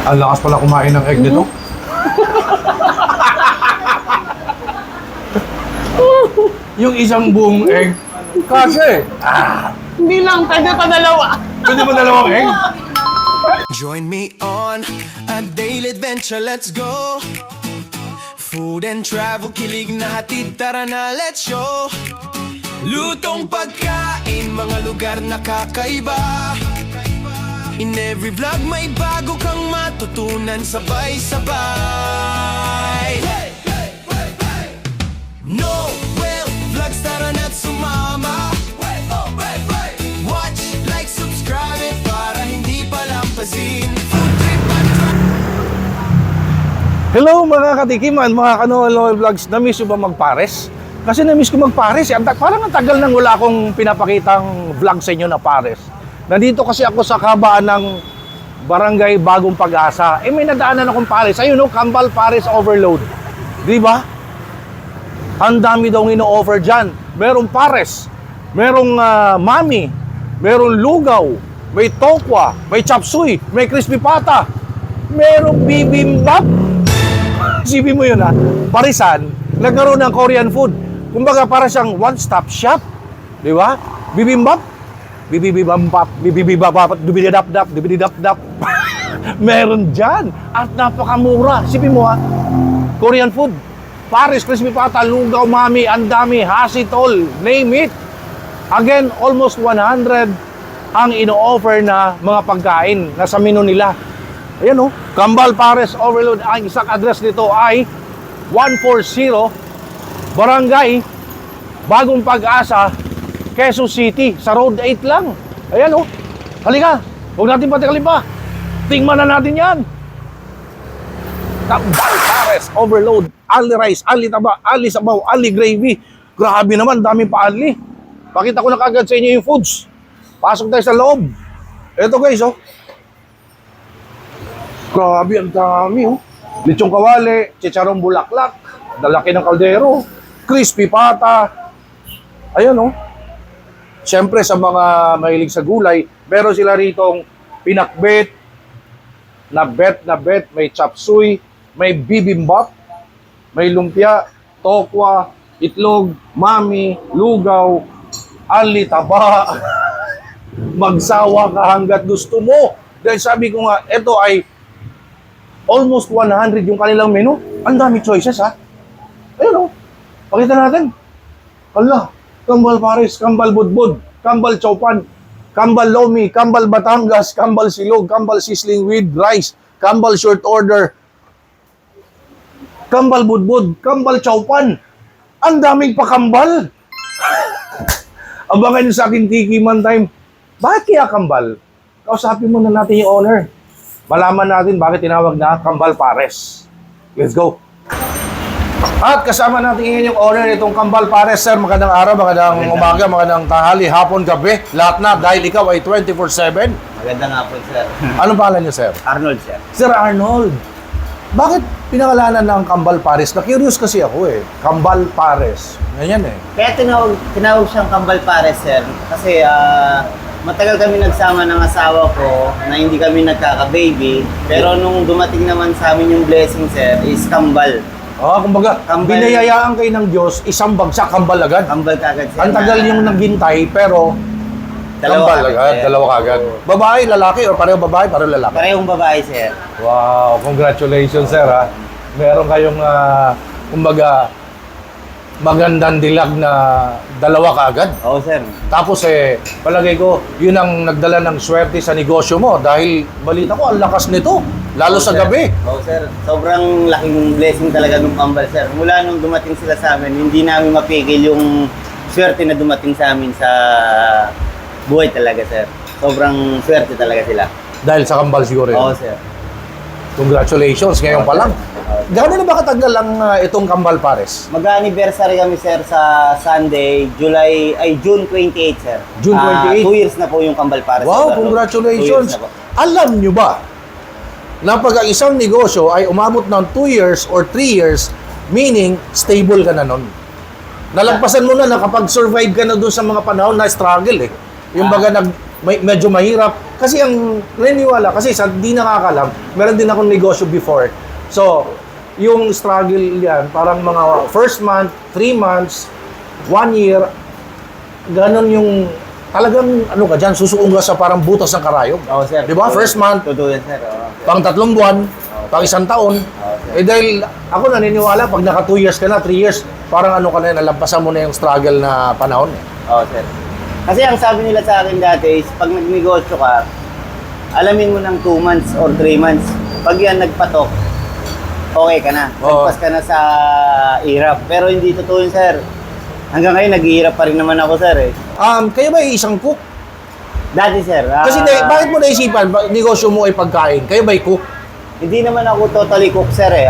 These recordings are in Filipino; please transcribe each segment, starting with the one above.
Ang lakas pala kumain ng egg nito. Yung isang buong egg. Kasi, Hindi lang, pwede pa dalawa. pwede ba dalawang egg? Join me on a daily adventure, let's go. Food and travel, kilig na hatid, tara na, let's show. Lutong pagkain, mga lugar na kakaiba. In every vlog may bago kang matutunan, sabay-sabay. Noel Vlogs, tara na't sumama. Watch, like, subscribe para hindi palampasin. Food trip and Hello mga katikiman, mga Noel Vlogs. Na-miss nyo ba magpares? Kasi na-miss ko magpares. Parang ang tagal nang wala akong pinapakitang vlog sa inyo na pares. Nandito kasi ako sa kabaan ng Barangay Bagong Pag-asa. May nadaanan akong pares. Ayun no, Kambal Pares Overload. Di ba? Ang dami daw ino-offer dyan. Merong pares, merong mami, merong lugaw, may tokwa, may chop suey, may crispy pata, merong bibimbap. Isipin mo yun ha, parisan, nagkaroon ng Korean food. Kumbaga para siyang one-stop shop. Di ba? Bibimbap, bibibibambap, bibibibabap, dubididap-dap, dubididap-dap. Meron dyan. At napakamura. Isipin mo ha, Korean food. Paris, crispy pata, lugaw, mami, andami, hasitol, name it. Again, almost 100 ang ino-offer na mga pagkain na sa menu nila. Ayan o, Kambal Pares Overload. Ang isang address nito ay 140 Barangay Bagong Pag-asa, Quezon City. Sa Road 8 lang. Ayan o, halika, huwag natin patikalin pa. Tingnan na natin yan. Kambal Pares Overload. Ali rice, ali taba, ali sabaw, ali gravy. Grabe naman, daming pa ali. Pakita ko na kagad sa inyo yung foods. Pasok tayo sa loob. Ito guys, oh. Grabe, ang dami, oh. Lechong kawali, chicharong bulaklak, dalaki ng kaldero, crispy pata. Ayan, oh. Siyempre, sa mga mahilig sa gulay, meron sila ritong pinakbet, na bet, may chop suey, may bibimbap, may lumpia, tokwa, itlog, mami, lugaw, ali taba. Magsawa ka hanggat gusto mo. Dahil sabi ko nga, ito ay almost 100 yung kanilang menu. Ang dami choices ha. Ayun o. Pakita natin. Hala, Kambal Pares, Kambal Budbud, Kambal Chowpan, Kambal Lomi, Kambal Batangas, Kambal Silog, Kambal Sisling with rice, Kambal Short Order, Kambal Budbud, Kambal Chowpan. Ang daming pakambal. Abangan nyo sa akin Tikiman Time. Bakit kaya kambal? Kausapin muna natin yung owner. Malaman natin bakit tinawag na Kambal Pares. Let's go. At kasama natin ngayon yung owner nitong Kambal Pares. Sir, magandang araw, magandang umaga, magandang tanghali, hapon, gabi. Lahat na dahil ikaw ay 24/7. Magandang hapon, sir. Anong pangalan niyo, sir? Arnold, sir. Sir Arnold. Bakit pinangalanan ng Kambal Pares? Na-curious kasi ako eh. Kambal Pares. Ganyan eh. Kaya tinawag siyang Kambal Pares, sir. Kasi matagal kami nagsama ng asawa ko na hindi kami nagkaka-baby. Pero nung dumating naman sa amin yung blessing, sir, is Kambal. Kumbaga, Kambal. binayayaan kayo ng Diyos, isang bagsak kambal agad. Kambal kagad, sir. Ang tagal yung naghintay, pero Dalawa kambal agad, agad, sir. dalawa kagad. Babae, lalaki, o pareho babae, pareho lalaki? Parehong babae, sir. Wow, congratulations sir ha. Meron kayong, kumbaga, magandang dilag na dalawa kaagad. Oo, sir. Tapos palagay ko, yun ang nagdala ng swerte sa negosyo mo dahil balita ko, ang lakas nito, lalo Oo, sa sir. gabi. Oo, sir. Sobrang laking blessing talaga ng Kambal, sir. Mula nung dumating sila sa amin, hindi namin mapigil yung swerte na dumating sa amin sa buhay talaga, sir. Sobrang swerte talaga sila. Dahil sa kambal siguro yun. Oo, sir. Congratulations, ngayon pa lang. Gano'n na ba katagal ang itong Kambal Pares? Mag-anniversary kami, sir, sa Sunday, June 28, sir. June 28? 2 years na po yung Kambal Pares. Wow, sir. congratulations! 2 years na po. Alam nyo ba na pag ang isang negosyo ay umabot ng 2 years or 3 years, meaning stable ka na nun. Nalagpasan mo na kapag survive ka na doon sa mga panahon na struggle eh. Yung baga medyo mahirap. Kasi ang naniniwala, kasi sa di nakakalam, meron din akong negosyo before. So, yung struggle yan, parang mga first month, 3 months, 1 year, ganon yung talagang ano ka dyan, susuong ka sa parang butas ng karayom. Oo, sir. Di ba? First month, Totoo yan, sir. Oo, sir. pang 3 buwan, pang 1 taon. sir. Eh dahil ako naniniwala, pag naka 2 years ka na, 3 years, parang ano ka na, nalampasan mo na yung struggle na panahon. Oo, sir. Kasi ang sabi nila sa akin dati is, pag nagnegosyo ka, alamin mo ng 2 months or 3 months. Pag yan nagpatok, okay ka na. Oo. Nagpas ka na sa hirap. Pero hindi totoo yun, sir. Hanggang ngayon, naghihirap pa rin naman ako, sir. Kayo ba isang cook? Dati, sir. Kasi bakit mo naisipan, negosyo mo ay pagkain? Kayo ba'y cook? Hindi naman ako totally cook, sir, eh.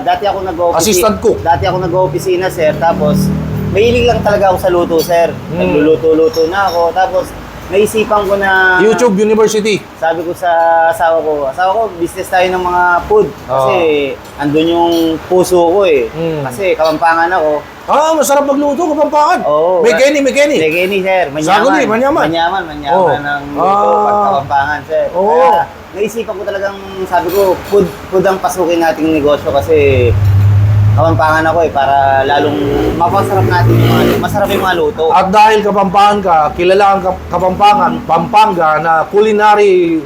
Dati ako nag-o-opisina. Assistant cook? Dati ako nag-o-opisina, sir. Tapos, mahilig lang talaga ako sa luto, sir. Nagluluto-luto na ako. Tapos, naisipan ko na... YouTube University. Sabi ko sa asawa ko, business tayo ng mga food. Kasi, andun yung puso ko, eh. Kasi, Kapampangan ako. Masarap magluto, Kapampangan. Oo. May Kenny. Legeni, sir. Saguli, manyaman. Manyaman Oo. ng luto pag Kapampangan, sir. Oo. Kaya, naisipan ko talagang, sabi ko, food ang pasukin nating negosyo kasi Kapampangan ako eh, para lalong mapasarap natin yung mga, masarap yung mga luto. At dahil Kapampangan ka, kilala ang Kapampangan, Pampanga na culinary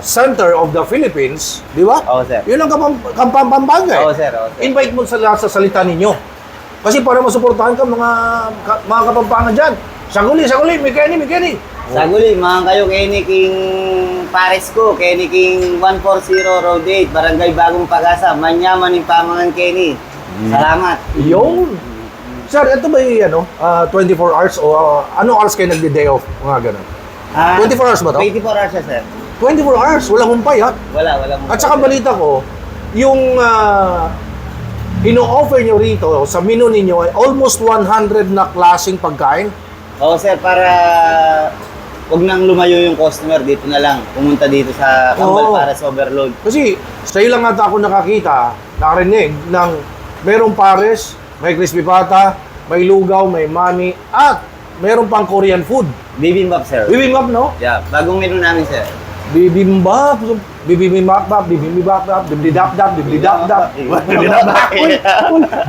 center of the Philippines, di ba? Oo, sir. Yun ang Pampanga eh. Oo, sir. Oo, sir. Invite mo sa salita ninyo. Kasi para masuportahan ka mga Kapampangan dyan. Saguli, may Kenny. Saguli, mga kayo, Kenny King Pares ko, Kenny King 140 Road 8, Barangay Bagong Pag-asa, Manyaman ng Pamangan Kenny. Salamat. Yun. Sir, ito ba yung 24 hours o ano hours kayo nagde-day off? Mga ganun. 24 hours ba to? 24 hours siya, sir. 24 hours, walang humpay ha. Wala. At saka balita ko, yung ino-offer nyo rito sa menu ninyo ay almost 100 na klaseng pagkain. Oo, sir, para huwag nang lumayo yung customer, dito na lang. Pumunta dito sa Kambal Oo. Pares Overload. Kasi sa'yo lang ata ako nakarinig ng merong pares, may crispy pata, may lugaw, may mani, at meron pang Korean food. Bibimbap, sir. Bibimbap, no? Yeah, bagong menu namin, sir. Bibimbap, bibimbap, dibdidap-dap.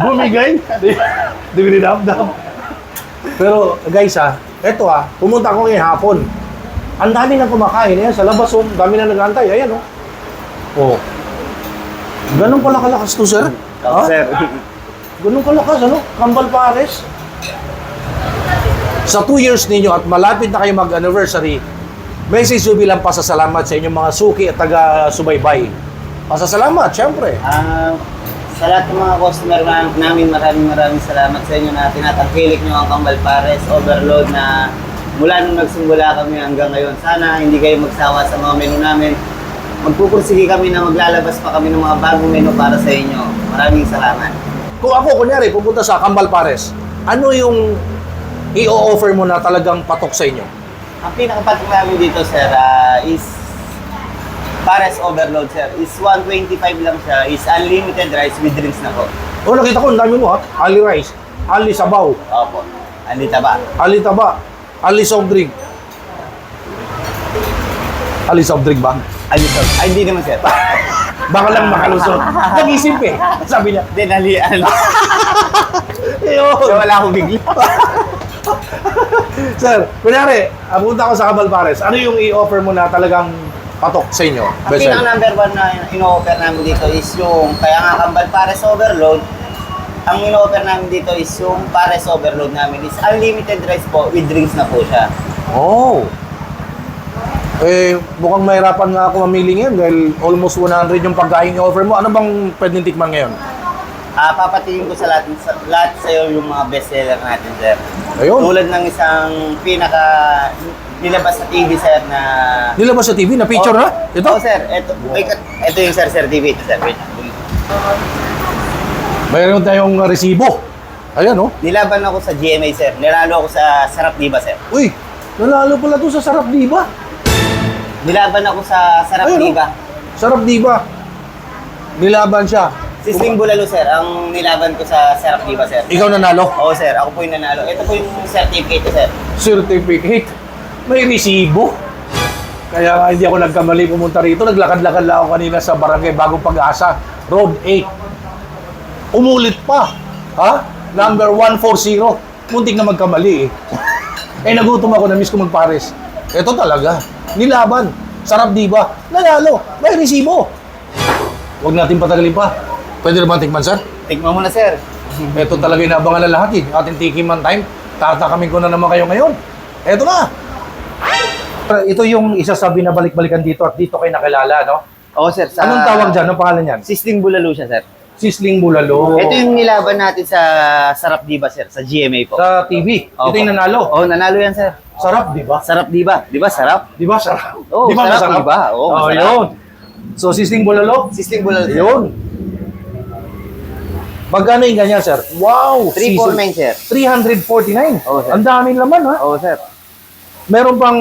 Bumigay. Dibdidap-dap. Pero guys eto pumunta ako ngayong hapon. Ang dami nang kumakain sa labas, dami na nag-aantay. Ayan, oh. Ganun pala kalakas to, sir? Oo, sir. Ganun kalakas, Kambal Pares. Sa 2 years ninyo at malapit na kayo mag-anniversary, message nyo bilang pasasalamat sa inyong mga suki at taga-subaybay. Pasasalamat, syempre. Sa lahat ng mga customer namin, maraming salamat sa inyo na tinatangkilik nyo ang Kambal Pares Overload na mula nung nagsimula kami hanggang ngayon. Sana hindi kayo magsawa sa mga menu namin. Magpupursige kami na maglalabas pa kami ng mga bagong menu para sa inyo. Maraming salamat. Kung ako, kunyari, pupunta sa Kambal Pares, ano yung i-offer mo na talagang patok sa inyo? Ang pinakapatok namin dito, sir, is Pares Overload, sir. Is 125 lang siya. Is unlimited rice with drinks na po. Nakita ko, ang dami mo Ali rice, Ali sabaw, Opo. Andita ba? Ali taba, Ali soft drink. Ali soft drink ba? Andito. Ay, hindi naman, sir. Baka lang makalusot. Nag-isip sabi niya. Denalian. Ayun. So, wala akong bigla. Sir, kunyari, punta ko sa Kambal Pares, ano yung i-offer mo na talagang patok sa inyo? Ang pinaka-number 1 na ino-offer namin dito is yung, kaya nga Kambal Pares Overload, ang ino-offer namin dito is yung Pares Overload namin is unlimited rice po with drinks na po siya. Oh. Mukhang mahirapan nga ako mamili ngayon dahil almost 100 yung pagkain i-offer mo. Ano bang pwedeng tikman ngayon? Papatingin ko sa lahat sa iyo yung mga bestseller natin, sir. Ayun. Tulad ng isang pinaka nilabas sa TV, sir, na... Nilabas sa TV? Na picture na? Ito? Oo, sir. Ito yung Sir TV. Ito, sir. Wait. Mayroon tayong resibo. Ayan, Nilaban ako sa GMA, sir. Nilalo ako sa Sarap Diba, sir. Uy, nanalo pala to sa Sarap Diba. Nilaban ako sa Sarap Ayun, Diba. Sarap Diba. Nilaban siya. Sisling Bulalo, sir. Ang nilaban ko sa Sarap Diba, sir. Ikaw nanalo? Oo, sir. Ako po yung nanalo. Ito po yung certificate ko, sir. Certificate. May resibo. Kaya nga hindi ako nagkamali pumunta rito. Naglakad-lakad lang ako kanina sa barangay Bagong Pag-asa, Road 8. Umulit pa. Ha? Number 140. Muntik na magkamali eh. Nagutom ako, na-miss ko magpares. Ito talaga. Nilaban. Sarap diba? Nanalo. May resibo. Huwag natin patagalin pa. Pwede naman tikman, sir? Tikman mo na, sir. Ito talaga inabangan ng lahat eh. Ating tikiman time. Tatakamin ko na naman kayo ngayon. Ito na. Ito yung isa sa binabalik-balikan dito at dito kayo nakilala, no? Oo, sir. Sa... Anong tawag dyan? Anong pangalan yan? Sisling Bulalo siya, sir. Sisling Bulalo. Ito yung nilaban natin sa Sarap Diba, sir. Sa GMA po. Sa TV. Ito Opo. yung nanalo. Oo, nanalo yan, sir. Sarap, di ba? Sarap Diba. Di ba, sarap? Di ba sarap? Oo, Di ba sarap, masarap? di ba? Oo, Oh, masarap. yun. So, Sisling Bulalo? Sisling Bulalo, sir. Yun. Magkano yung ganyan, sir? Wow! 349, sir. 349. Oo, sir. Ang daming laman, ha? Oo, sir. Meron pang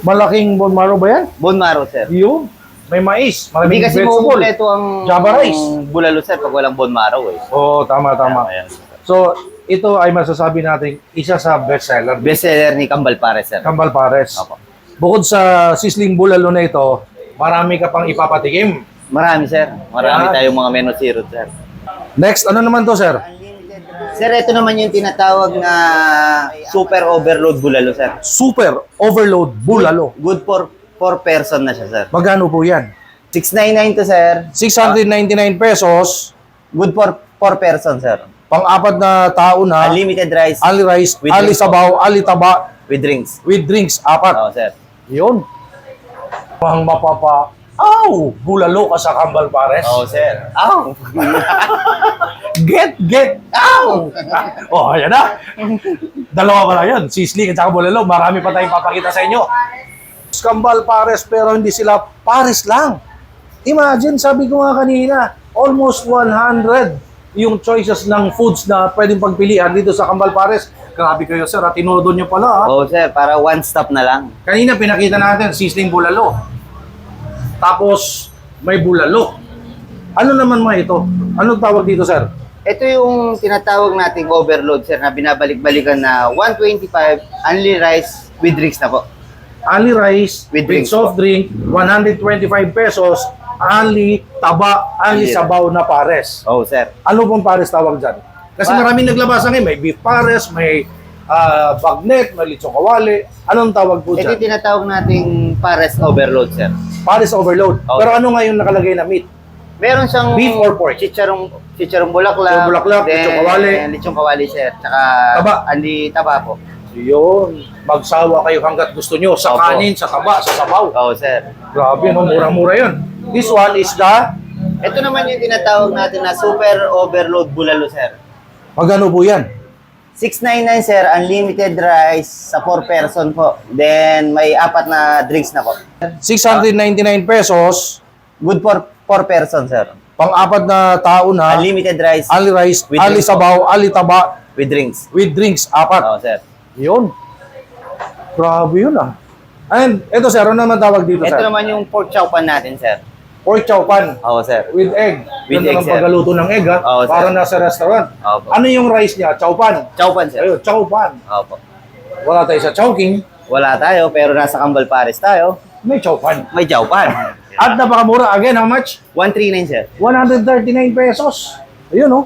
malaking bone marrow ba yan? Bone marrow, sir. Yun. May mais. Hindi Maraming kasi vegetable. mauumpleto ang Java rice. bulalo, sir, pag walang bone marrow, eh. Oo, tama. Ayan. So, ito ay masasabi natin isa sa bestseller. Bestseller ni Kambal Pares, sir. Kambal Pares. Opo. Bukod sa Sisling Bulalo na ito, marami ka pang ipapatikim. Marami, sir. Marami Ayan. tayong mga menu zero, sir. Next, ano naman to, sir? Sir, ito naman yung tinatawag na super overload bulalo, sir. Super Overload Bulalo. Good for 4 person na siya, sir. Magkano po yan? 699 to, sir. 699 pesos, Good for 4 person, sir. pang-apat na tao na, Unlimited rice ali rice, With ali drinks sabaw, ali taba, with drinks. with drinks, apat. Oo, sir. Yun. Pang mapapa, bulalo ka sa Kambal Pares. Oo, sir. Ow! Get, oh, ayan na. Dalawa pala yan, sisling at saka bulalo. Marami pa tayong papakita sa inyo. Kambal Pares, pero hindi sila Pares lang. Imagine, sabi ko nga kanina, almost 100 yung choices ng foods na pwedeng pagpilian dito sa Kambal Pares. Grabe kayo, sir. At tinodo nyo pala, ha? Oo, sir. Para one stop na lang. Kanina pinakita natin, sisling bulalo. Tapos, may bulalo. Ano naman mga ito? Anong tawag dito, sir? Ito yung tinatawag nating overload, sir, na binabalik-balikan na 125 only rice with drinks na po. Ali rice With with, drinks soft drink, 125 pesos. Ali taba, ali Ali. sabaw na pares. Oo, sir. Ano pong pares tawag dyan? Kasi maraming naglabasan ngayon. May beef pares, may bagnet, may lechong kawali. Anong tawag po Ito yung dyan? tinatawag nating pares overload, sir. Pares overload. Okay. Pero ano nga yung nakalagay na meat? Meron siyang Beef or pork? Chicharong bulaklak. Chicharong bulaklak, then lechong kawali. Lechong kawali, sir. Tsaka Taba. andi taba po. Yun. Magsawa kayo hanggat gusto nyo. Sa Opo. kanin, sa taba, sa sabaw. Oo, sir. Grabe, no? Murang-mura yun. This one is the... Ito naman yung tinatawag natin na super overload bulalo, sir. Magkano po yan? 699, sir. Unlimited rice sa 4 person po. Then may apat na drinks na po. 699 pesos. Good for 4 person, sir. Pang-apat na tao na. Unlimited rice Ali rice, With ali drinks sabaw, ali taba, with drinks. with drinks, apat. Oo, sir. Yun. Grabe yun, ah. And ito, sir, ano naman tawag dito, Ito sir? naman yung pork chow pan natin, sir. Pork chow pan Oo, sir. with egg. With Ganda egg, ng sir. paggaluto ng egg, ha? Oo, sir. Para nasa restaurant. Opo. Ano yung rice niya? Chow pan. Chow pan, sir. Ayun, chow pan. Opo. Wala tayo sa chowking, Wala tayo, pero nasa Kambal Pares tayo. may chow pan. May chow pan. At napakamura. Again, how much? 139, sir. 139 pesos. Ayun, oh.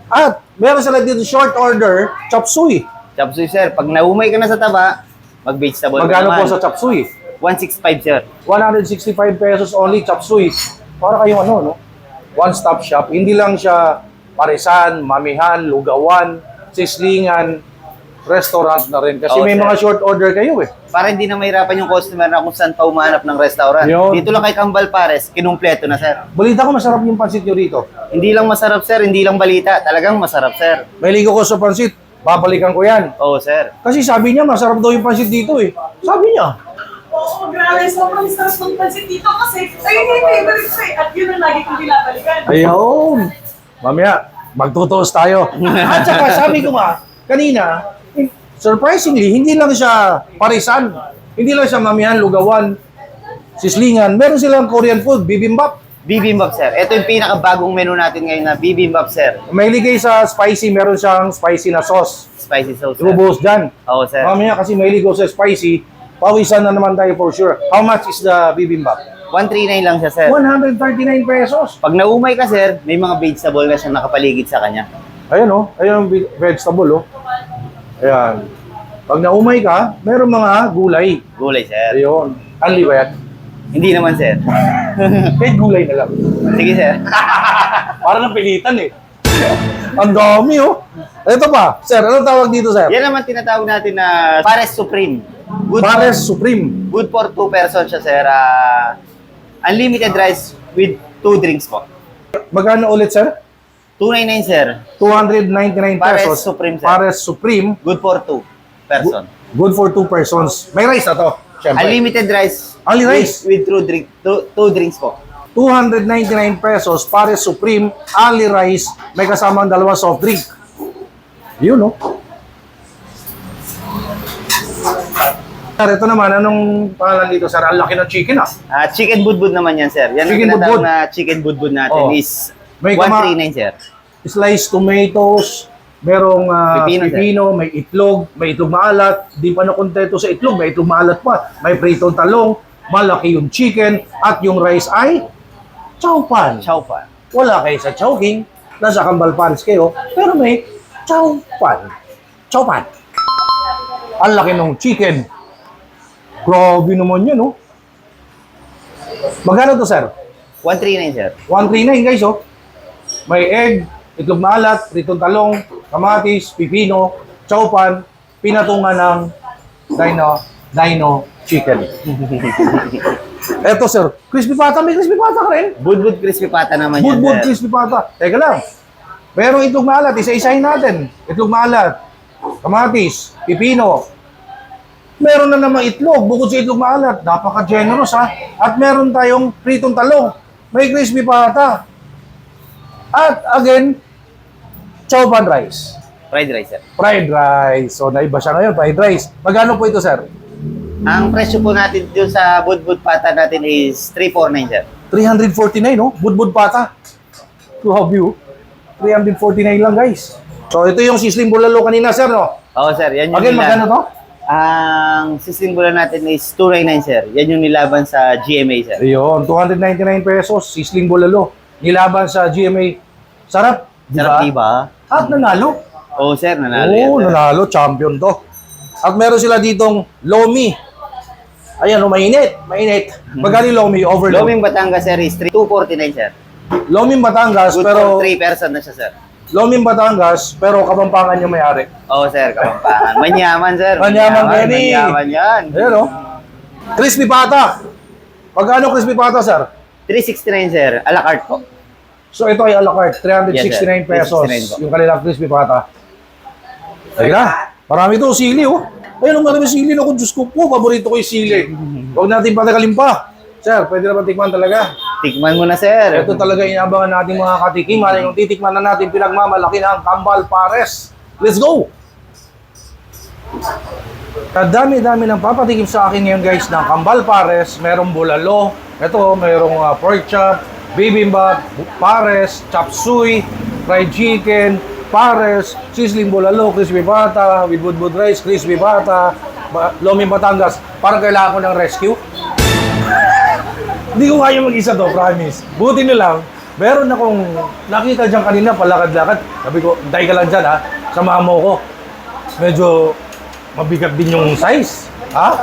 At meron sila dito short order, chop suey. Chop suey, sir. Pag naumay ka na sa taba, mag-vegetable ka Magkano naman. po sa chop suey? 165, sir. 165 pesos only chop suey. Para kayong ano, no? One-stop shop. Hindi lang siya parisan, mamihan, lugawan, sislingan, restaurant na rin. Kasi Oo, may sir. mga short order kayo eh. Para hindi na mahirapan yung customer na kung saan pa umahanap ng restaurant. Yun. Dito lang kay Kambal Pares, kinumpleto na, sir. Balita ko masarap yung pansit nyo rito. Hindi lang masarap, sir. Hindi lang balita. Talagang masarap, sir. May ligo ko sa pansit. Babalikan ko yan. Oo, sir. Kasi sabi niya, masarap daw yung pansit dito eh. Sabi niya. Oo, grabe. Sobrang sarap ng pansit dito kasi ayun yung favorite ko eh. At yun ang lagi kong pinapalikan. Ayun. Mamaya, magtutuos tayo. At saka sabi ko nga, kanina, surprisingly, hindi lang siya parisan. Hindi lang siya mamihan, lugawan, sislingan. Meron silang Korean food, bibimbap. Bibimbap, sir. Ito yung pinakabagong menu natin ngayon na bibimbap, sir. May ligay sa spicy, meron siyang spicy na sauce. Spicy sauce, sir. Ibubuhos dyan. Oo, sir. Mamaya kasi may ligaw sa spicy, pawisan na naman tayo for sure. How much is the bibimbap? 139 lang siya, sir. 139 pesos. Pag naumay ka, sir, may mga vegetable na siyang nakapaligid sa kanya. Ayan oh, ayan ang vegetable oh. Ayan. Pag naumay ka, meron mga gulay. Gulay, sir. Ayun. Anli ba yan? Hindi naman, sir. Kahit gulay na lang. Sige, sir. Parang napilitan eh. Ang dami oh. Ito pa, sir, anong tawag dito, sir? Yan naman tinatawag natin na Pares Supreme. Good, Pares Supreme. good for 2 persons siya, sir. Unlimited rice with 2 drinks po. Magkano ulit, sir? 299, sir. 299 Pares pesos. Supreme, sir. Pares Supreme. Good for 2 person. Good for 2 persons. May rice na to, syempre. Unlimited rice. Only rice? With 2 drinks po. 299 pesos, Pares Supreme, only rice, may kasamang dalawa soft drink. Yun, no? Sir, ito naman, anong pangalan dito, sir? Ang laki ng chicken, ah. Chicken budbud naman yan, sir. Yan Chicken ang tinatawag budbud. na chicken budbud natin Oh. is May 139, sir. Sliced tomatoes, merong Pipino, sir. pipino, may itlog maalat. Di pa nakontento sa itlog, may itlog maalat pa. May pritong talong, malaki yung chicken, at yung rice ay chow pan. Chow pan. Wala kayo sa Chowking, nasa Kambal Paris kayo, pero may chow pan. Chow pan. Ang laki ng chicken. Grabe naman yan, oh. Magkano to, sir? 139, sir. 139, guys, oh. May egg, itlog maalat, pritong talong, kamatis, pipino, chow pan, pinatungan ng dino chicken. Eto, sir. Crispy pata. May crispy pata ka rin. Budbud crispy pata naman yan, Budbud sir. crispy pata. Teka lang. Merong itlog maalat. Isa-isahin natin. Itlog maalat. Kamatis. Pipino. Meron na namang itlog. Bukod sa itlog maalat. Napaka-generous, ha. At meron tayong pritong talong. May crispy pata. At again, chow pan rice. Fried rice, sir. Fried rice. So, naiba siya ngayon. Fried rice. Magkano po ito, sir? Ang presyo po natin dun sa budbud pata natin is 349, sir. 349, no? Budbud pata. Grabe, oh. 349 lang, guys. So, ito yung sisling bulalo kanina, sir, no? Oo, sir. Yan yung Again, magkano to? Ang sisling bulan natin is 299, sir. Yan yung nilaban sa GMA, sir. Ayun, 299 pesos, sisling bulalo. Nilaban sa GMA. Sarap, di Sarap, ba? diba? At nanalo. Oo, sir. Nanalo yan, Oo, sir. nanalo. Champion to. At meron sila ditong lomi. Ayan, oh, mainit. Mainit. Magkano yung lomi? Overload. Loming Batangas, sir, is 249, sir. Loming Batangas, Good pero... for 3 person na siya, sir. Loming Batangas, pero Kapampangan yung may-ari. Oo, sir. Kapampangan. Manyaman, sir. Manyaman, Kenny. Manyaman yan. Ayan, oh. Crispy pata. Pagkano crispy pata, sir? 369, sir. A la carte po. So ito ay a la carte, 369 Yes, sir. pesos. 369 po. Yung kanilang crispy pata. Ayun na. Marami to, sili, oh. Ayun, ang marami sili na ko. Diyos ko po, paborito ko yung sili. Huwag natin patagalin pa. Sir, pwede naman tikman talaga. Tikman mo na, sir. Ito talaga inaabangan natin mga katikiman. Yung titikman na natin, pinagmamalaki na ang Kambal Pares. Let's go! Kadami-dami ng papatikim sa akin ngayon, guys, ng Kambal Pares. Merong bulalo. Ito, merong pork chop, bibimbap, pares, chop suey, fried chicken, pares, sisling bulalo, crispy pata, with budbud rice, crispy pata, loming Batangas. Parang kailangan ko ng rescue. Hindi ko kaya mag-isa to, promise. Buti na lang, meron akong nakita dyan kanina, palakad-lakad. Sabi ko, dahil ka lang dyan, ha? Samahan mo ko. Medyo mabigat din yung size. Ha?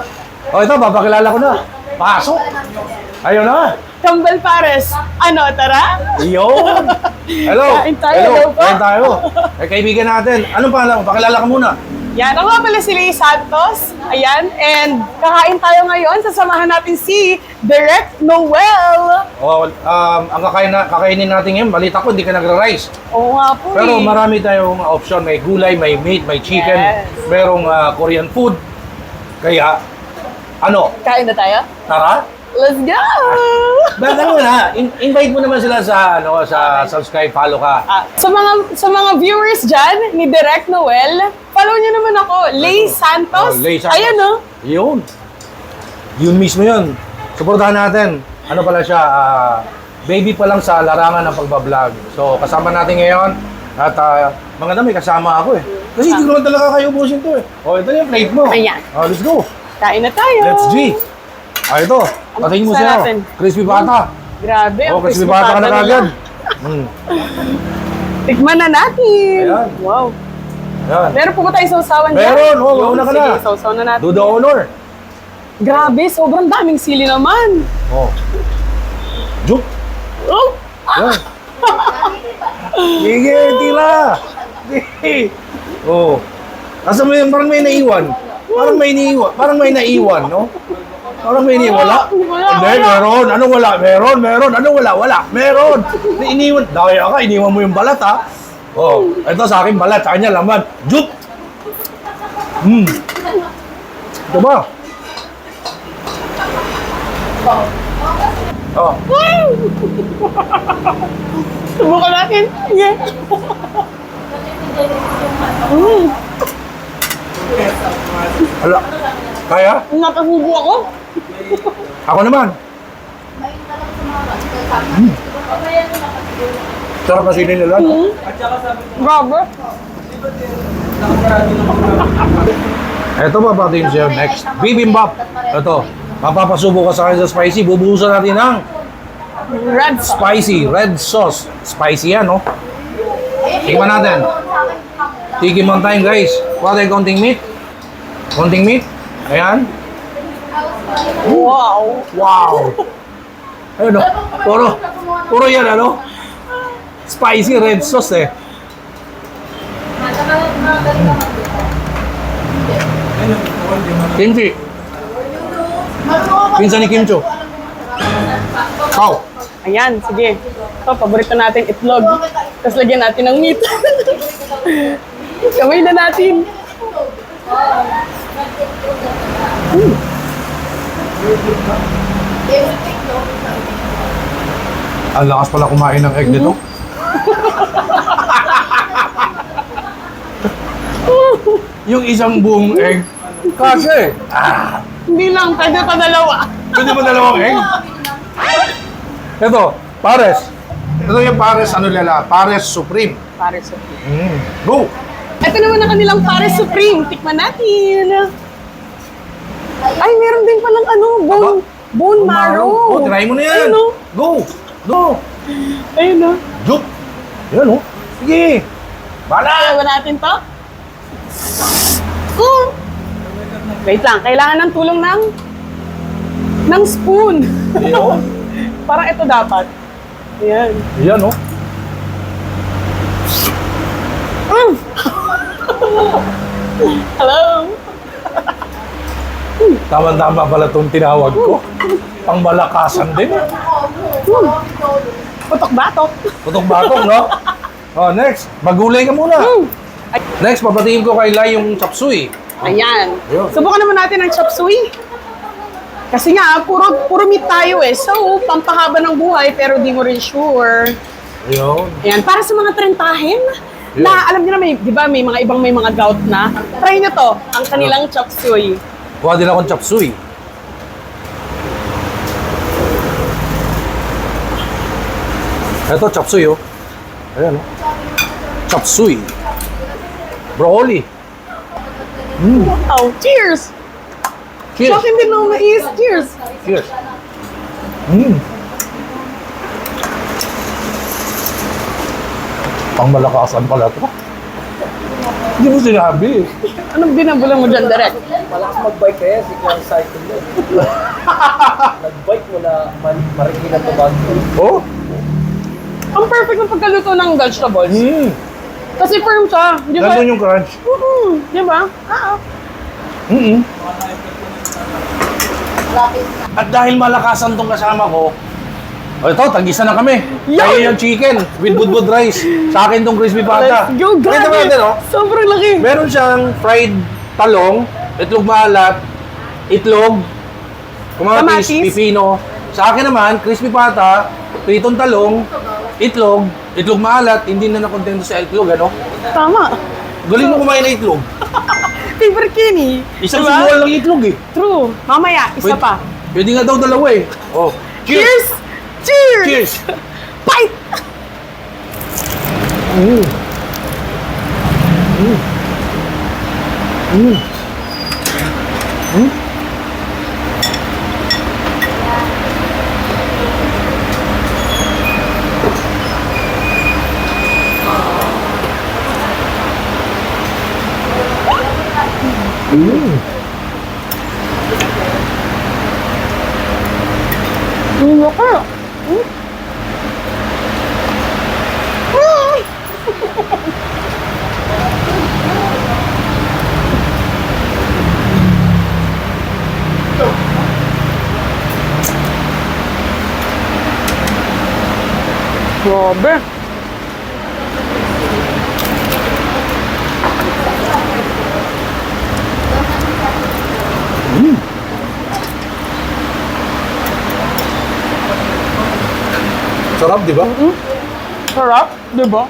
O ito, papakilala ko na. Pasok. Ayun na. Kambal Pares. Ano, tara? Yun. Hello. Kain tayo, Hello. hello po. Kain tayo. Eh, kaibigan natin. Anong pangalan mo? Pakilala ka muna. Yan, ako nga pala si Lei Santos. Ayan, and kakain tayo ngayon. Sasamahan natin si Direct Noel. Oh, ang kakainin natin ngayon, balita ko, hindi ka nagra-rice. Oo nga po Pero eh. marami tayong option. May gulay, may meat, may chicken. Yes. Merong Korean food. Kaya, ano, Kain na tayo? tara? Let's go! Bakit mo na, invite mo naman sila sa subscribe, follow ka. Sa mga viewers dyan, ni Direct Noel, follow nyo naman ako, Lei Santos. Lei Santos. Ayan o. Yun. Yun mismo yun. Suportahan natin. Ano pala siya, baby pa lang sa larangan ng pagbablog. So, kasama natin ngayon. At mga dami, kasama ako eh. Kasi hindi ko naman talaga kayo ubusin to eh. O, ito yung plate mo. Ayan. Let's go. Kain na tayo. Let's G. Ito. Patayin mo gusto sa'yo. natin? Crispy pata. Grabe, ang Crispy pata ka na nila. kagad. Tikman na natin. Ayan. Wow. Yan. Meron po ba tayong sausawan dyan? Meron, mauna ka na. Sige, sausaw na natin. Do the honor. Grabe, sobrang daming sili naman. Oh. Juk. Oh, Yan. Sige, tira. Sige. Oh. Asa parang may naiwan. Parang may naiwan, no? Parang may iniwan. Wala. Wala. Hindi, meron. Anong wala? Meron. Anong wala? Wala. Meron. Iniwan. Daya ka, iniwan mo yung balat, ha? Oh, ito sa akin balat, sa kanya laman. Juk! Ito ba? Oh. subukan natin. Sige. Hala. Kaya? Nakasubo ako. Ako naman. Sarap na sili nila. No? Grabe. Ito papatiin siya next. Bibimbap. Ito. Mapapasubo ka sa akin sa spicy. Bubuhusan natin ng Red sauce. spicy red sauce. Spicy yan, no? Tingnan natin. Tikim on time, guys. Kuha tayo konting meat. Konting meat. Ayan. Wow. Wow! Ayun, no? Puro yan, ano? Spicy red sauce, eh. Kimchi. Pinsan ni Kimcho. Pau. Ayan, sige. Ito, paborito natin itlog. Tapos lagyan natin ng meat. Kamay na natin. Ang lakas pala kumain ng egg nito. Yung isang buong egg. Kasi, Hindi lang, pwede pa dalawa. pwede ba dalawang egg? Ito, pares. Ito yung pares, ano nila? Pares Supreme. Pares Supreme. Go! Ito naman ang kanilang Pares Supreme. Tikman natin. Ay, meron din palang bone marrow. Oh, try mo na yan. Ayun, Go! Go! Ayun o. Jup! Yan, oh. Sige! Bala! Kaya ba natin to? Wait lang, kailangan ng tulong ng spoon. Ayun. Parang ito dapat. Ayan. Yan, oh. Hello? Tama-tama pala itong tinawag ko. Pangmalakasan din. Putok-batok. Putok-batok, no? Oh, next. Magulay ka muna. Next, papatiin ko kay Lai yung chop suey. Ayan. Ayun. Subukan naman natin ang chop suey. Kasi nga, puro meat tayo eh. So, pampahaba ng buhay pero di mo rin sure. Ayun. Ayan, para sa mga trentahin, Yeah. na alam niyo na di ba may mga ibang may mga gout na. Try niyo to, ang kanilang chop suey. Kuha din akong chop suey. Ito, chop suey, oh. Ayan, oh. Chop suey. Broccoli. Wow, cheers! Cheers. Shocking din nung mais. Cheers! Cheers. Pangmalakasan pala ito. Hindi mo sinabi. Anong binabulan mo dyan, direct? Malakas mag-bike kaya, si Kuya Cycle yun. Nag-bike mo na Marikina to Baguio. Oh? Ang perfect ng pagkaluto ng vegetables. Kasi firm siya. Di ba? Nandun yung crunch. Di ba? At dahil malakasan tong kasama ko, ito, tagisa na kami. Yan! Kaya yung chicken with budbud rice. Sa akin tong crispy pata. Let's go, Pakita mo grabe! natin, oh. Sobrang laki. Meron siyang fried talong, itlog maalat, itlog, kamatis, Kamatis. pipino. Sa akin naman, crispy pata, pritong talong, itlog maalat, hindi na nakontento sa itlog, ano? Tama. Galing mo kumain ng itlog. Favorite Kenny. Isang Diba? sumual lang itlog eh. True. Mamaya, isa pa. Pwede nga daw dalawa eh. Oh. Cheers! Cheers! Cheers! Fight! Ano ka? Grabe. Sarap, di ba? Sarap, di ba?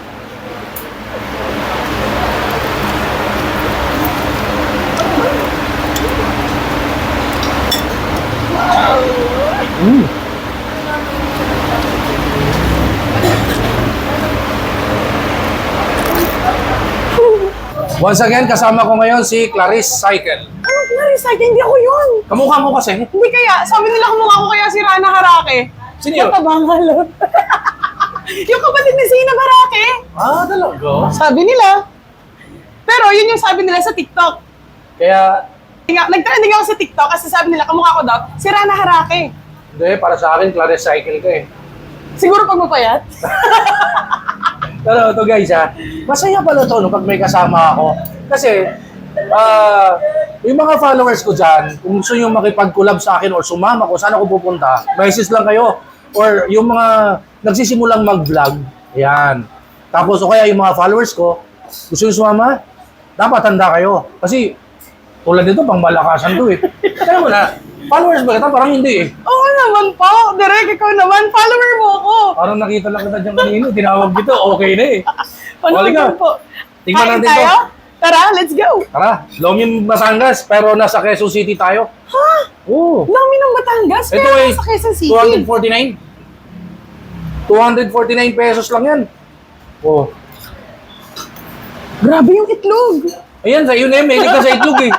Once again, kasama ko ngayon si Clarice Cycle. Ano na-recycle? Hindi ako yun. Kamukha mo kasi. Hindi kaya, sabi nila kumukha ko kaya si Rana Harake. Sino yun? Matabangal. Yung kapatid ni Zina Harake. Ah, talaga? Sabi nila. Pero yun yung sabi nila sa TikTok. Kaya, Nag-trending ako sa TikTok kasi sabi nila, kamukha ko daw, si Rana Harake. hindi, para sa akin, Clarice Cycle ka eh. Siguro pag mapayat. Pero ito guys ha, masaya pala to no, pag may kasama ako. Kasi, yung mga followers ko dyan, kung gusto nyo makipag-collab sa akin or sumama ko, saan ako pupunta, message lang kayo. Or yung mga nagsisimulang mag-vlog, yan. Tapos o kaya yung mga followers ko, gusto nyo sumama, dapat handa kayo. Kasi, tulad nito, pang malakasan to eh. Kaya mo na, followers ba kita? Parang hindi eh. Oo naman po. Direk, ikaw naman. Follower mo ako. Parang nakita lang kita dyan kanino, tinawag dito, okay na eh. Panood Halika. po. Tingnan Kain natin to. tayo? Tara, let's go. Tara, Longin, Batangas, pero nasa Quezon City tayo. Ha? Oo. Dami ng Batangas. Ito Kaya ay nasa Quezon City. 249. 249 pesos lang yan. Oh. Grabe yung itlog. Ayan, sa iyo na yun, mahilig ka sa itlog eh.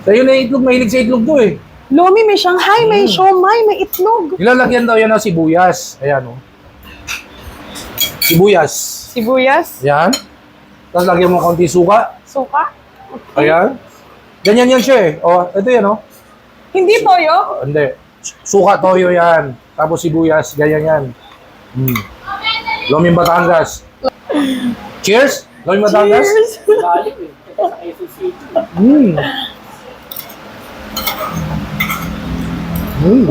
Sa iyo na yung itlog, mahilig sa itlog to eh. Lomi, may Shanghai, may siomai, may itlog. Nilalagyan daw yan ng sibuyas. Ayan oh. Sibuyas. Sibuyas, Ayan. Tapos lagyan mo konti suka. suka. Ayan. Ganyan yan siya eh. Oh, ito yan oh. Hindi toyo. Hindi. Suka, toyo yan. Tapos sibuyas, ganyan yan. Loming Batangas. Cheers! Loming Batangas. Cheers. Lalim eh. Ito sa Quezon City. Mm. Mm.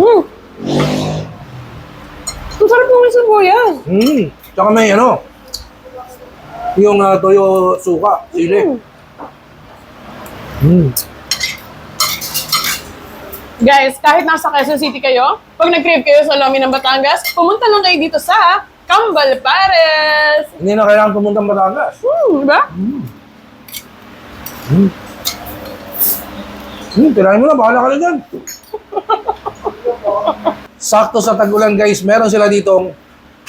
Ang sarap ng sibuyas. Mm. Tsaka may ano, yung toyo suka, sili. Mm. Guys, kahit nasa Quezon City kayo, pag nag-crave kayo sa Lomi ng Batangas, pumunta lang kayo dito sa Cambal Pares. Hindi na kailangan pumunta ng Batangas. Diba? Tirahin mo na, bahala ka na dyan. Sakto sa tag-ulan guys, meron sila ditong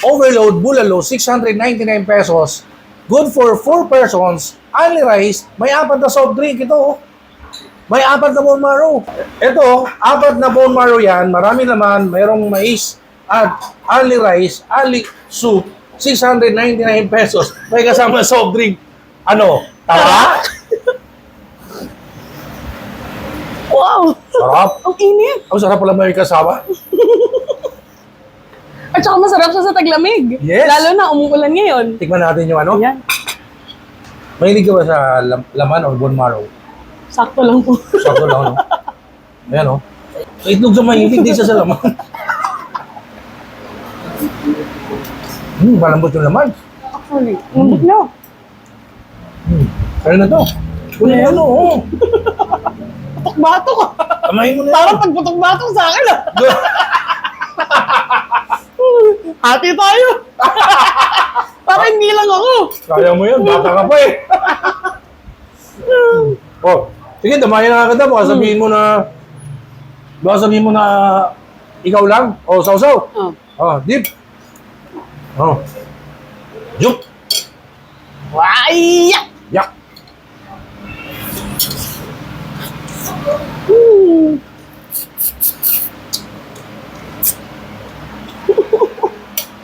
Overload Bulalo, 699 pesos. Good for 4 persons, only rice, may 4 na soft drink ito. Oh. May 4 na bone marrow. Ito, 4 na bone marrow yan, marami naman, mayroong mais at only rice, only soup, 699 pesos. May kasama soft drink. Ano? Tara? Wow! Sarap. Ang init! Ang sarap pala may kasama. At saka masarap siya sa taglamig. Yes. Lalo na umuulan ngayon. Tikman natin yung ano. Ayan. Mahilig ka ba sa laman or bone marrow? Sakto lang po. Sakto lang, no? Ayan, no? Sa itlog sa mahilig, di siya sa laman. Malambot yung laman. Actually, lambot na. Kaya na to. Kunin mo, ano, oh. Putok-batok ah. Kamayin mo na yan. Parang pagputok-batok sa akin ah. Hati tayo. Parang hindi lang ako. Kaya mo yan, bata ka pa eh. Oh, sige, damayan na kita. Baka sabihin mo na Ikaw lang? Oh, sausaw. Oh. Oh, dip. Oh. Jup. Why? Yak.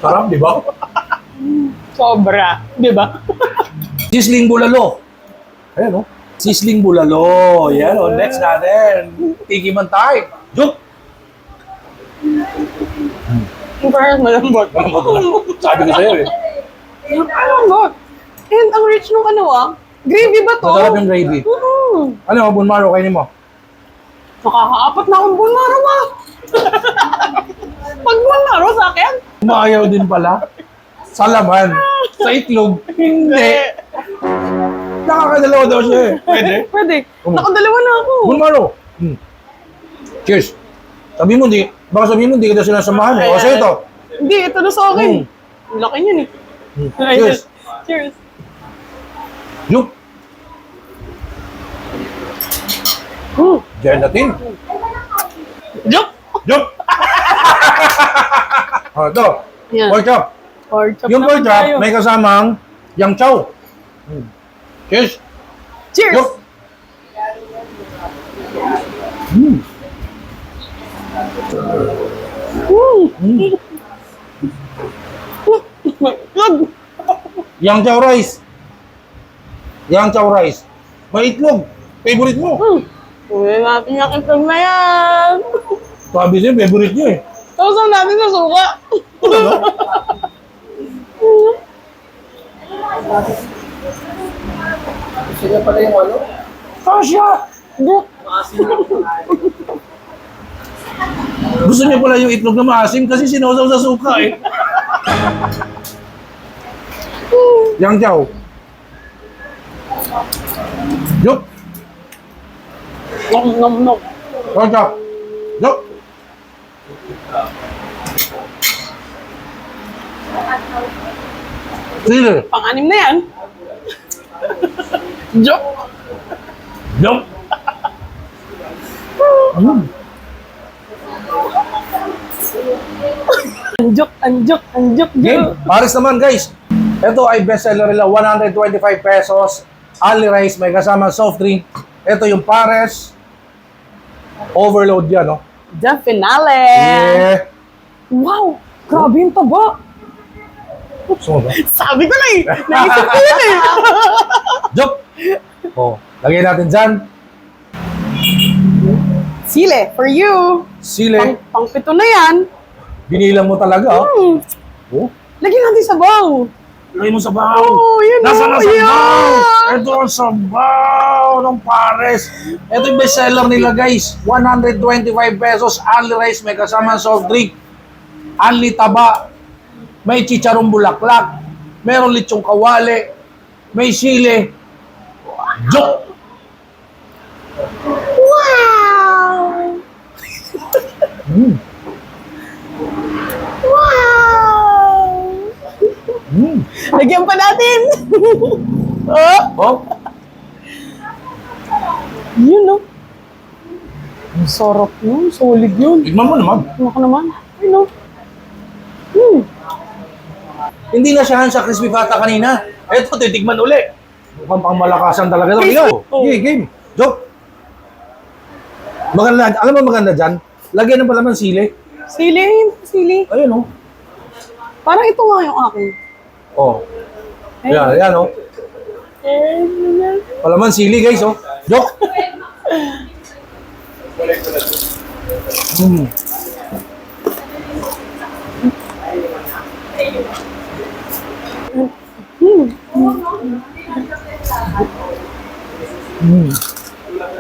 Sarap, di ba? Sobra. Di ba? Sisling bulalo. Ayan, oh. Sisling bulalo. Yan, oh. Next natin. Tikiman tayo. Jup. Parang malambot. Sabi ko sa'yo, eh. Malambot. And ang rich nung gravy ba to? Masarap yung gravy. Ano, bone marrow, kainin mo. Nakakaapat na akong bone marrow ah. Pag bone marrow sa akin? Umayaw din pala. Sa laman. Sa itlog. Hindi. Nakakadalawa daw siya, eh. Pwede. Pwede. Nakadalawa na ako. Bone marrow. Cheers. Sabi mo, baka sabi mo, hindi kita sinasamahan, eh. O, sa'yo ito. Hindi, ito na sa akin. Ang laki niyan eh. Cheers. Cheers. Yup. Gelatin. Joke! Yup. O, ito. Yan. Pork chop. Pork chop Yung naman pork chop, tayo. may kasamang yang chow. Cheers. Cheers! Yup. God! Yang chow rice. Yang chow rice. May itlog. Favorite mo. Uwi natin yung itlog na yan. Sabi siya, favorite niya, eh. Sausaw natin sa suka. Gusto niya pala yung ano? Kasya. Gusto niya pala yung itlog na maasim kasi sinausaw sa suka, eh. Yang chow. Yup. Nom nom nom. Pork chop. Yup. Sili. Pang-anim na yan. Joke! Yup. Anjok, anjok, anjok, Game. joke. Paris naman, guys. Ito ay bestseller nila, 125 pesos. Ali rice, may kasama soft drink. Ito yung Pares. Overload yan, no? The finale! Yeah. Wow! Grabe yung taba! Gusto mo ba? Sabi ko na eh! Naisip ko yun eh! Joke! Oh, lagay natin dyan. Sile, for you! Sili. Pang-pito na yan. Binilang mo talaga, oh. Oh. Lagyan natin sabaw. Lagay mo sa bahaw. Oh, yun Nasa oh, na sabaw? yan. Ito ang sabaw ng Pares. Ito yung bestseller nila, guys. 125 pesos. Ali rice, may kasama soft drink. Ali taba. May chicharong bulaklak. Meron lechong kawali. May sili. Joke! Wow! Wow! Lagyan pa natin! Oh! Oh, Yun no? Ang sarap yun. Solid yun. tignan mo naman. Ano ka naman? Ayun no? Hindi na siya sa crispy pata kanina. Eto, titigman uli. Mukhang pang malakasan talaga. Crispy. Sige, Oh. okay, game. Joke. Maganda, alam mo maganda dyan? Lagyan ng palaman sili. Sili, sili. Ayun, oh. Parang ito nga yung akin. Oh. Yan, yan, oh. Palaman sili, guys, oh. Joke. Mm.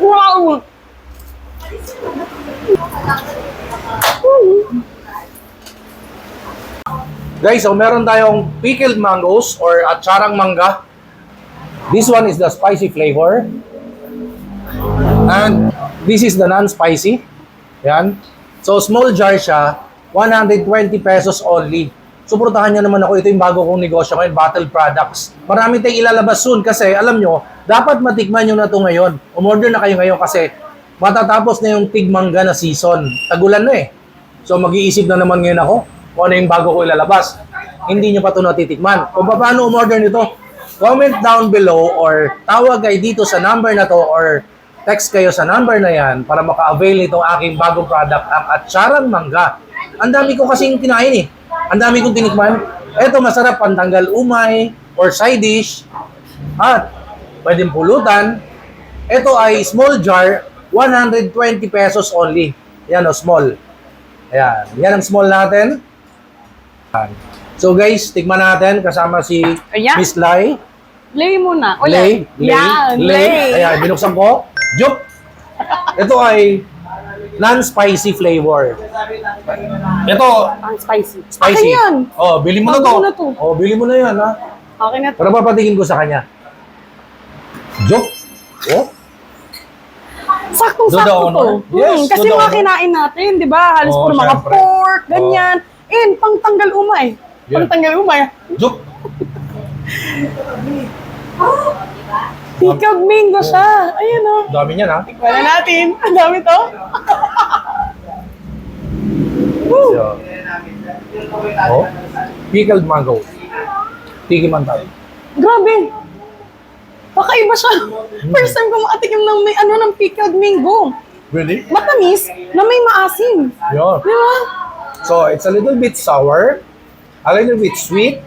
Wow! Guys, so meron tayong pickled mangoes or atsarang mangga. This one is the spicy flavor. And this is the non-spicy. Yan. So small jar siya, 120 pesos only. Suportahan nyo naman ako. Ito yung bago kong negosyo ngayon, Battle Products. Marami tayong ilalabas soon kasi alam nyo, dapat matikman nyo na ito ngayon. Umorder na kayo ngayon kasi matatapos na yung tigmangga na season. Tagulan na eh. So mag-iisip na naman ngayon ako kung ano yung bago ko ilalabas. Hindi nyo pa ito natitikman. Kung paano umorder nito, comment down below or tawag kayo dito sa number na to or text kayo sa number na yan para maka-avail nitong aking bagong product, ang Atsarang Mangga. Ang dami ko kasing kinain eh. Ang dami kong tinikman. Ito masarap pantanggal umay or side dish at pwedeng pulutan. Ito ay small jar, 120 pesos only. Yan o, small. Ayan. Yan ang small natin. Ayan. So guys, tikman natin kasama si Ayan. Miss Lai. Lay muna. Lay. Yan, lay. Ayan, binuksan ko. Jup! Ito ay non-spicy flavor. Ito, Ang spicy. spicy. Akin yan. Oh, bili mo na Bago to. na to. Oh, bili mo na yan, ha? Akin na to. Para papatingin ko sa kanya. Jup! Oh, Saktong-sakto Dodo to. honor? Yes, Kasi dodo mga honor. kinain natin, di ba? Halos Oo, puro mga syempre. pork, ganyan. And pangtanggal umay. Yeah. Pangtanggal umay. jup! Pickled mango siya. Ayan o. Dami niyan, ha? Tikman na natin. Ang dami to. Woo! So, oh, pickled mango. Tiki man tayo. Grabe. Kakaiba siya. First time ko makatikim ng may ano ng pickled mango. Really? Matamis na may maasim. Yun. Di ba? So, it's a little bit sour, a little bit sweet,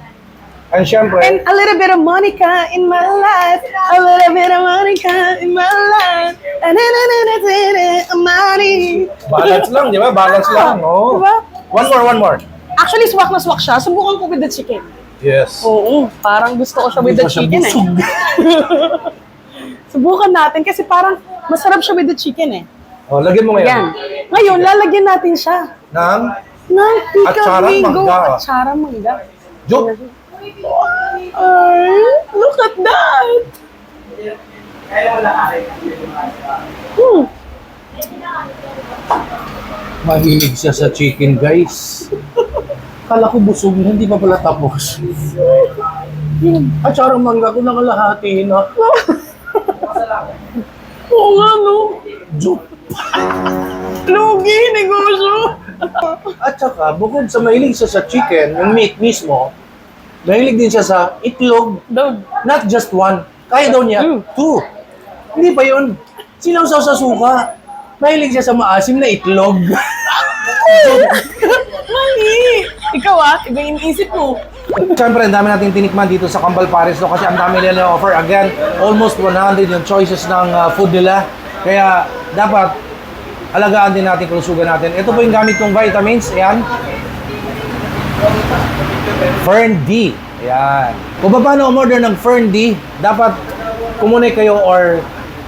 and syempre, And a little bit of Monica in my life. A little bit of Monica in my life. Money. balance lang, di ba? Balance lang, oh. Diba? One more. Actually, swak na swak siya. Subukan ko with the chicken. Yes. Oo, parang gusto ko siya with the Hindi pa siya chicken eh. busog. Subukan natin kasi parang masarap siya with the chicken eh. Oh, lagyan mo ngayon. Yan. Ngayon, lalagyan natin siya Ng ng pickled Atsarang mango. mangga. Atsarang mangga. jup. Ay, look at that! Mahilig siya sa chicken, guys. Kala ko busog na, hindi pa pala tapos. At sarang mangga ko nakalahati na. Oo nga, no? Jup. Lugi, negosyo. At saka, bukod sa mahilig siya sa chicken, yung meat mismo, mahilig din siya sa itlog. Dog. Not just one. Kaya daw niya, two. Hindi pa yun. Sinawsaw sa suka. Mahilig siya sa maasim na itlog. Mali! Ikaw iba yung isip mo. Siyempre, ang dami nating tinikman dito sa Kambal Paris no? Kasi ang dami nila offer. Again, almost 100 yung choices ng food nila. Kaya dapat alagaan din natin, kalusugan natin. Ito po yung gamit kong vitamins. Ayan. Fern D. Ayan. Kung paano umorder ng Fern D, dapat kumunay kayo or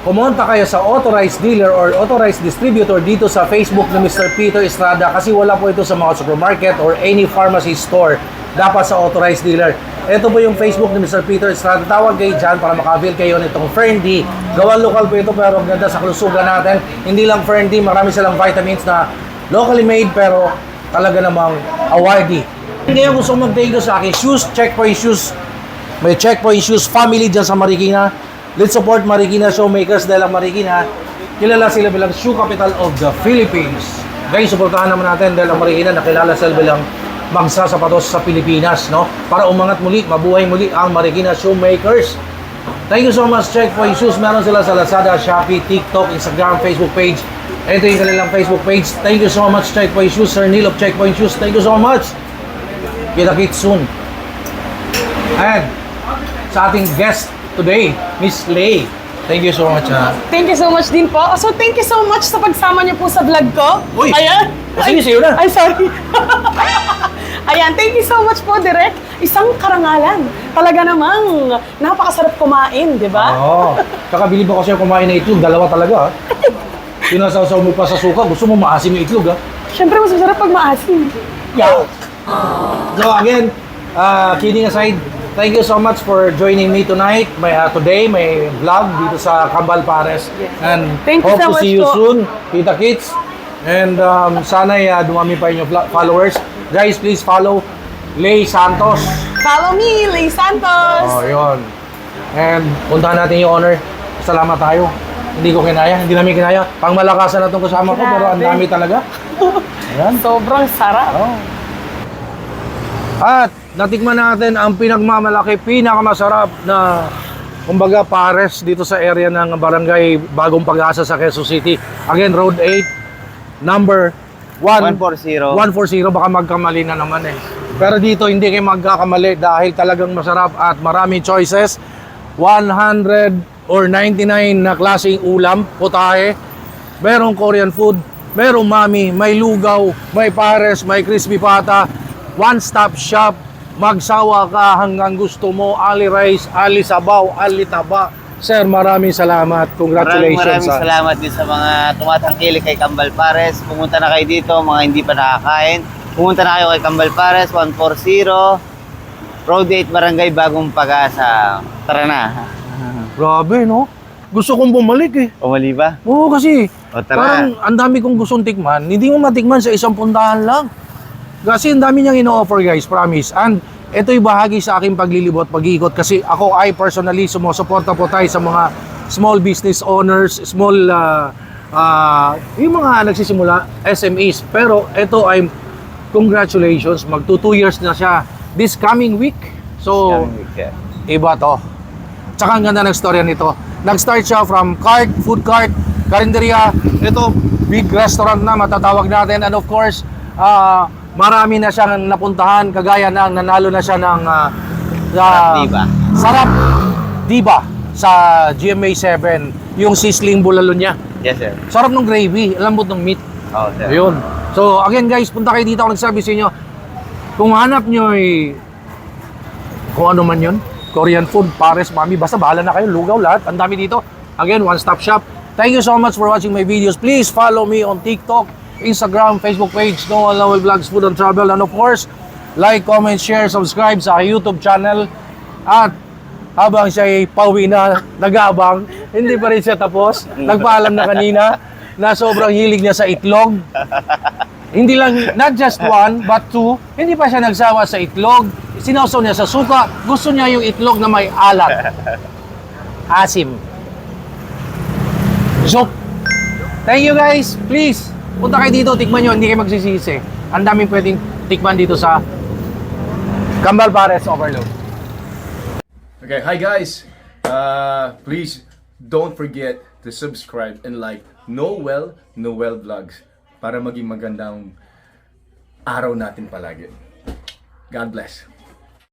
kumonta kayo sa authorized dealer or authorized distributor dito sa Facebook ni Mr. Peter Estrada kasi wala po ito sa mga supermarket or any pharmacy store. Dapat sa authorized dealer. Ito po yung Facebook ni Mr. Peter Estrada. Tawag kayo dyan para maka-avail kayo nitong Fern D. Gawan lokal po ito pero ang ganda sa kalusugan natin. Hindi lang Fern D, marami silang vitamins na locally made pero talaga namang awardee. Ngayon gusto kong mag-take sa akin, shoes, Checkpoint Shoes. May Checkpoint Shoes family dyan sa Marikina. Let's support Marikina Showmakers dahil ang Marikina, kilala sila bilang shoe capital of the Philippines. Guys, supportahan naman natin dahil ang Marikina nakilala sila bilang magsasapatos sa Pilipinas, no? Para umangat muli, mabuhay muli ang Marikina Showmakers. Thank you so much, Checkpoint Shoes. Meron sila sa Lazada, Shopee, TikTok, Instagram, Facebook page. Ito yung kanilang Facebook page. Thank you so much, Checkpoint Shoes. Sir Neil of Checkpoint Shoes, thank you so much. Kita-kits soon. And sa ating guest today, Miss Lay. Thank you so much, ha. Thank you so much din po. So, thank you so much sa pagsama niyo po sa vlog ko. Uy! Ayan. Sige, sa'yo na. Ay, sorry. Ayan, thank you so much po, Direk. Isang karangalan. Talaga namang napakasarap kumain, di ba? Oo. Tsaka bilib ako sa'yo kumain na itlog. Dalawa talaga, ha. Sinasawsaw mo pa sa suka. Gusto mo maasim yung itlog, ha. Siyempre, mas masarap pag maasim. Yeah. So again, kidding aside, thank you so much for joining me tonight. Today, may vlog dito sa Kambal Pares. And Thank you hope so to much see you po. soon, Kita Kits. And sana'y dumami pa yung followers. Guys, please follow Lay Santos. Follow me, Lay Santos. Oh, yun. And puntahan natin yung honor. Salamat tayo. Hindi ko kinaya, hindi namin kinaya. Pangmalakasan na itong kasama ko, pero ang Grabe. dami talaga. Yan. Sobrang sarap. Oh. At natikman natin ang pinagmamalaki, pinakamasarap na kumbaga pares dito sa area ng barangay Bagong Pag-asa sa Quezon City. Again, Road 8, number 140. 140, baka magkamali na naman eh. Pero dito hindi kayo magkakamali dahil talagang masarap at maraming choices. 100 or 99 na klaseng ulam, putahe. Merong Korean food, merong mami, may lugaw, may pares, may crispy pata. One-stop shop, magsawa ka hanggang gusto mo, ali rice, ali sabaw, ali taba. Sir, maraming salamat. Congratulations. Maraming salamat din sa mga tumatangkilik kay Kambal Pares. Pumunta na kayo dito, mga hindi pa nakakain. Pumunta na kayo kay Kambal Pares, 140, Road 8, Barangay Bagong Pag-asa. Tara na. Grabe, no? Gusto kong bumalik eh. O mali ba? Oo, kasi O, tara. parang ang dami kong gustong tikman. Hindi mo matikman sa isang puntahan lang. Kasi ang dami niyang ino-offer, guys, promise. And ito'y bahagi sa aking paglilibot, pag-iikot. Kasi ako ay personally sumusuporta po tayo sa mga small business owners, small, yung mga nagsisimula, SMEs. Pero ito ay, congratulations, magto 2 years na siya this coming week. So, iba to. Tsaka ang ganda ng storya nito. Nag-start siya from cart, food cart, karinderya. Ito, big restaurant na matatawag natin. And of course, marami na siyang napuntahan. Kagaya ng nanalo na siya ng Sarap Diba. Sarap Diba sa GMA 7. Yung sizzling bulalo niya. Yes, sir. Sarap ng gravy, lambot ng meat. Oh, sir. Ayun. So, again guys, punta kayo dito. Ako nagsabi sa inyo, kung hanap nyo kung ano man yun, Korean food, pares, mami, basta bahala na kayo, lugaw, lahat. Ang dami dito. Again, one-stop shop. Thank you so much for watching my videos. Please follow me on TikTok, Instagram, Facebook page, Noel Lowell Vlogs, Food and Travel. And of course, like, comment, share, subscribe sa YouTube channel. At habang siya ay pauwi na, nag-aabang, hindi pa rin siya tapos. Nagpaalam na kanina na sobrang hilig niya sa itlog. Hindi lang, not just one, but two. Hindi pa siya nagsawa sa itlog. Sinawsaw niya sa suka. Gusto niya yung itlog na may alat. Asim. Joke. Thank you guys. Please, punta kayo dito. Tikman nyo. Hindi kayo magsisisi. Ang daming pwedeng tikman dito sa Kambal Pares Overload. Okay, hi guys! Please don't forget to subscribe and like Noel Vlogs para maging magandang araw natin palagi. God bless.